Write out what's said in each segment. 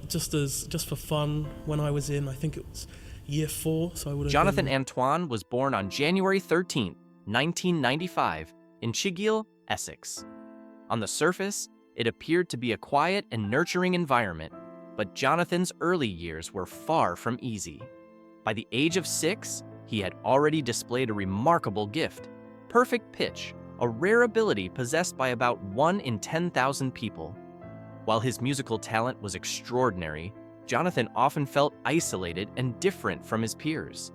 just for fun when I was in, I think it was year 4, so I would have Jonathan been... Antoine was born on January 13, 1995, in Chigiel, Essex. On the surface, it appeared to be a quiet and nurturing environment, but Jonathan's early years were far from easy. By the age of 6, he had already displayed a remarkable gift: perfect pitch, a rare ability possessed by about 1 in 10,000 people. While his musical talent was extraordinary, Jonathan often felt isolated and different from his peers.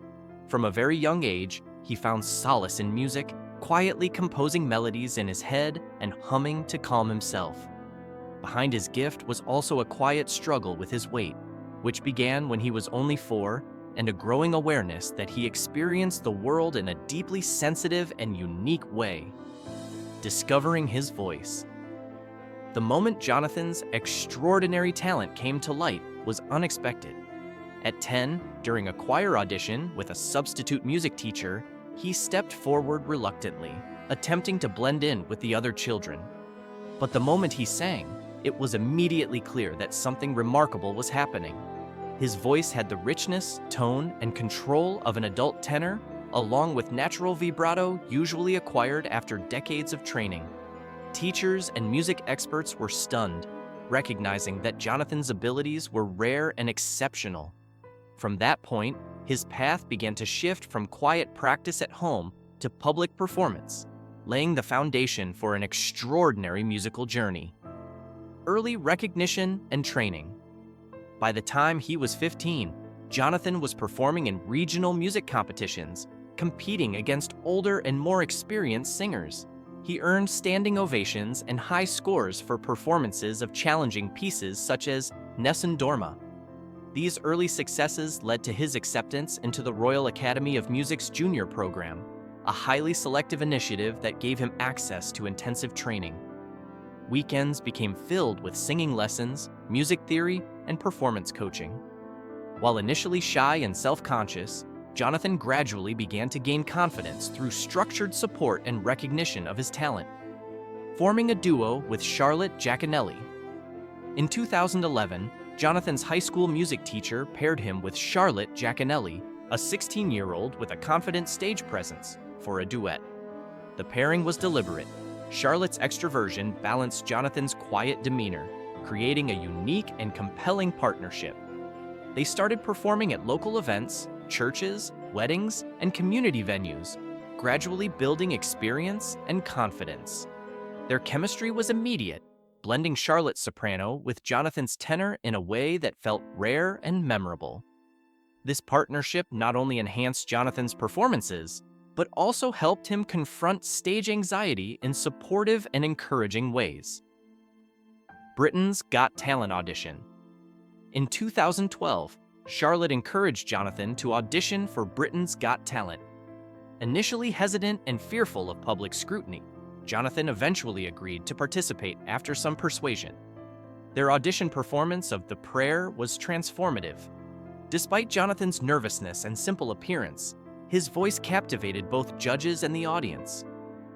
From a very young age, he found solace in music, quietly composing melodies in his head and humming to calm himself. Behind his gift was also a quiet struggle with his weight, which began when he was only 4, and a growing awareness that he experienced the world in a deeply sensitive and unique way. Discovering his voice. The moment Jonathan's extraordinary talent came to light was unexpected. At 10, during a choir audition with a substitute music teacher, he stepped forward reluctantly, attempting to blend in with the other children. But the moment he sang, it was immediately clear that something remarkable was happening. His voice had the richness, tone, and control of an adult tenor, along with natural vibrato usually acquired after decades of training. Teachers and music experts were stunned, recognizing that Jonathan's abilities were rare and exceptional. From that point, his path began to shift from quiet practice at home to public performance, laying the foundation for an extraordinary musical journey. Early recognition and training. By the time he was 15, Jonathan was performing in regional music competitions, competing against older and more experienced singers. He earned standing ovations and high scores for performances of challenging pieces such as Nessun Dorma. These early successes led to his acceptance into the Royal Academy of Music's junior program, a highly selective initiative that gave him access to intensive training. Weekends became filled with singing lessons, music theory, and performance coaching. While initially shy and self-conscious, Jonathan gradually began to gain confidence through structured support and recognition of his talent, forming a duo with Charlotte Giaconelli. In 2011, Jonathan's high school music teacher paired him with Charlotte Giaconelli, a 16-year-old with a confident stage presence, for a duet. The pairing was deliberate. Charlotte's extroversion balanced Jonathan's quiet demeanor, creating a unique and compelling partnership. They started performing at local events, churches, weddings, and community venues, gradually building experience and confidence. Their chemistry was immediate, blending Charlotte's soprano with Jonathan's tenor in a way that felt rare and memorable. This partnership not only enhanced Jonathan's performances, but also helped him confront stage anxiety in supportive and encouraging ways. Britain's Got Talent audition. In 2012, Charlotte encouraged Jonathan to audition for Britain's Got Talent. Initially hesitant and fearful of public scrutiny, Jonathan eventually agreed to participate after some persuasion. Their audition performance of The Prayer was transformative. Despite Jonathan's nervousness and simple appearance, his voice captivated both judges and the audience.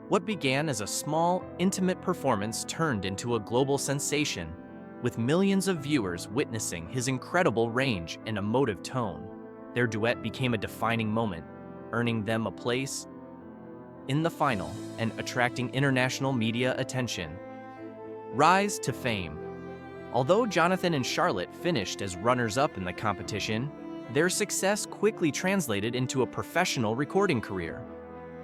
What began as a small, intimate performance turned into a global sensation, with millions of viewers witnessing his incredible range and emotive tone. Their duet became a defining moment, earning them a place in the final and attracting international media attention. Rise to fame. Although Jonathan and Charlotte finished as runners-up in the competition, their success quickly translated into a professional recording career.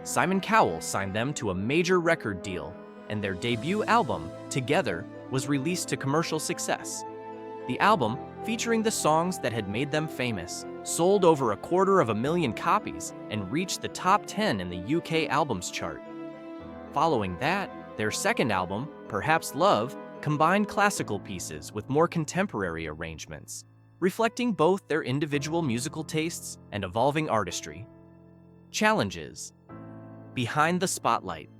Simon Cowell signed them to a major record deal, and their debut album, Together, was released to commercial success. The album, featuring the songs that had made them famous, sold over 250,000 copies and reached the top 10 in the UK albums chart. Following that, their second album, Perhaps Love, combined classical pieces with more contemporary arrangements, reflecting both their individual musical tastes and evolving artistry. Challenges. Behind the spotlight.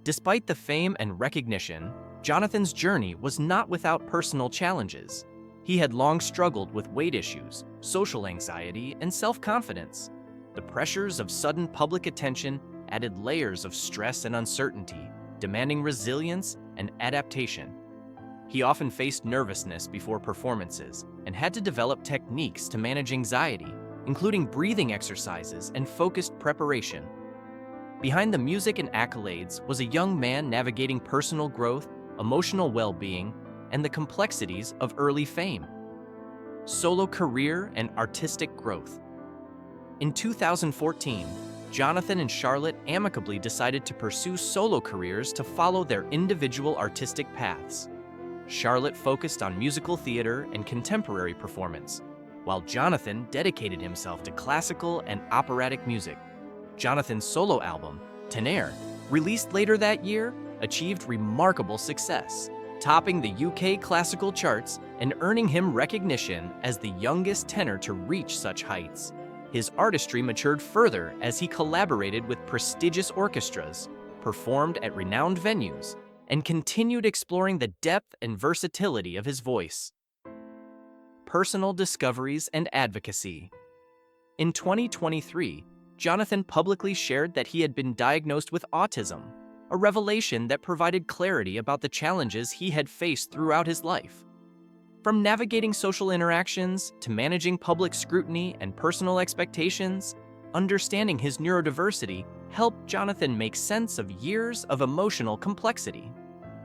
Despite the fame and recognition, Jonathan's journey was not without personal challenges. He had long struggled with weight issues, social anxiety, and self-confidence. The pressures of sudden public attention added layers of stress and uncertainty, demanding resilience and adaptation. He often faced nervousness before performances and had to develop techniques to manage anxiety, including breathing exercises and focused preparation. Behind the music and accolades was a young man navigating personal growth, emotional well-being, and the complexities of early fame. Solo career and artistic growth. In 2014, Jonathan and Charlotte amicably decided to pursue solo careers to follow their individual artistic paths. Charlotte focused on musical theater and contemporary performance, while Jonathan dedicated himself to classical and operatic music. Jonathan's solo album, Tenaire, released later that year, achieved remarkable success, topping the UK classical charts and earning him recognition as the youngest tenor to reach such heights. His artistry matured further as he collaborated with prestigious orchestras, performed at renowned venues, and continued exploring the depth and versatility of his voice. Personal discoveries and advocacy. In 2023, Jonathan publicly shared that he had been diagnosed with autism, a revelation that provided clarity about the challenges he had faced throughout his life. From navigating social interactions to managing public scrutiny and personal expectations, understanding his neurodiversity helped Jonathan make sense of years of emotional complexity.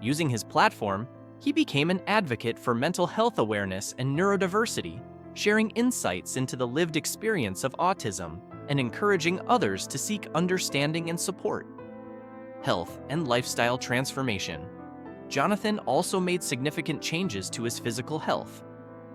Using his platform, he became an advocate for mental health awareness and neurodiversity, sharing insights into the lived experience of autism and encouraging others to seek understanding and support. Health and lifestyle transformation. Jonathan also made significant changes to his physical health.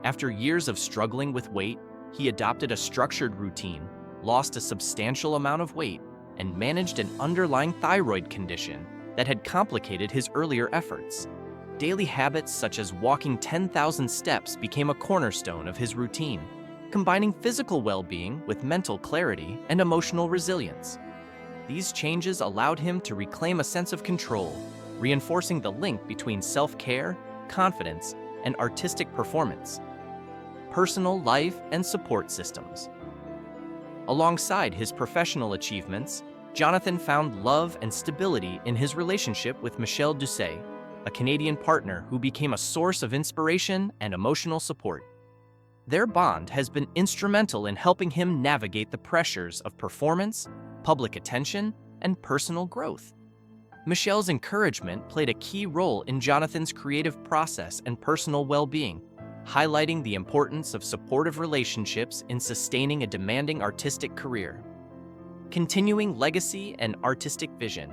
After years of struggling with weight, he adopted a structured routine, lost a substantial amount of weight, and managed an underlying thyroid condition that had complicated his earlier efforts. Daily habits such as walking 10,000 steps became a cornerstone of his routine, combining physical well-being with mental clarity and emotional resilience. These changes allowed him to reclaim a sense of control, reinforcing the link between self-care, confidence, and artistic performance. Personal life and support systems. Alongside his professional achievements, Jonathan found love and stability in his relationship with Michelle Doucet, a Canadian partner who became a source of inspiration and emotional support. Their bond has been instrumental in helping him navigate the pressures of performance, public attention, and personal growth. Michelle's encouragement played a key role in Jonathan's creative process and personal well-being, highlighting the importance of supportive relationships in sustaining a demanding artistic career. Continuing legacy and artistic vision.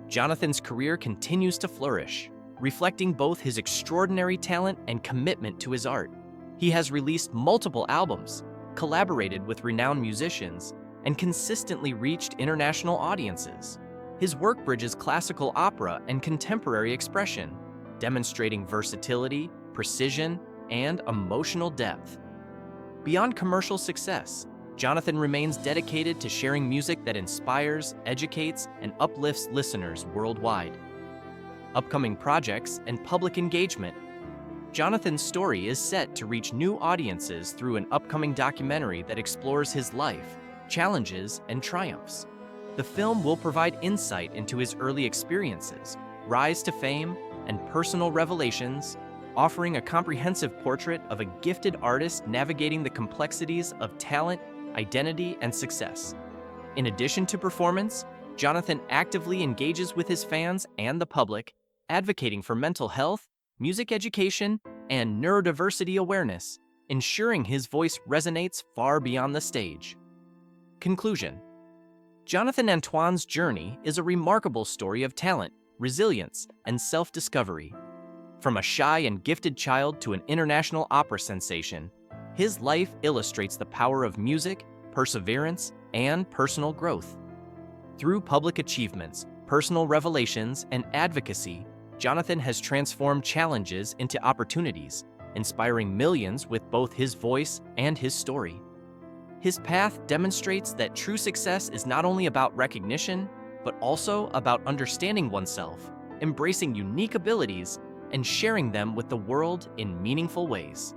Jonathan's career continues to flourish, reflecting both his extraordinary talent and commitment to his art. He has released multiple albums, collaborated with renowned musicians, and consistently reached international audiences. His work bridges classical opera and contemporary expression, demonstrating versatility, precision, and emotional depth. Beyond commercial success, Jonathan remains dedicated to sharing music that inspires, educates, and uplifts listeners worldwide. Upcoming projects and public engagement. Jonathan's story is set to reach new audiences through an upcoming documentary that explores his life, challenges, and triumphs. The film will provide insight into his early experiences, rise to fame, and personal revelations, offering a comprehensive portrait of a gifted artist navigating the complexities of talent, identity, and success. In addition to performance, Jonathan actively engages with his fans and the public, advocating for mental health, music education, and neurodiversity awareness, ensuring his voice resonates far beyond the stage. Conclusion. Jonathan Antoine's journey is a remarkable story of talent, resilience, and self-discovery. From a shy and gifted child to an international opera sensation, his life illustrates the power of music, perseverance, and personal growth. Through public achievements, personal revelations, and advocacy, Jonathan has transformed challenges into opportunities, inspiring millions with both his voice and his story. His path demonstrates that true success is not only about recognition, but also about understanding oneself, embracing unique abilities, and sharing them with the world in meaningful ways.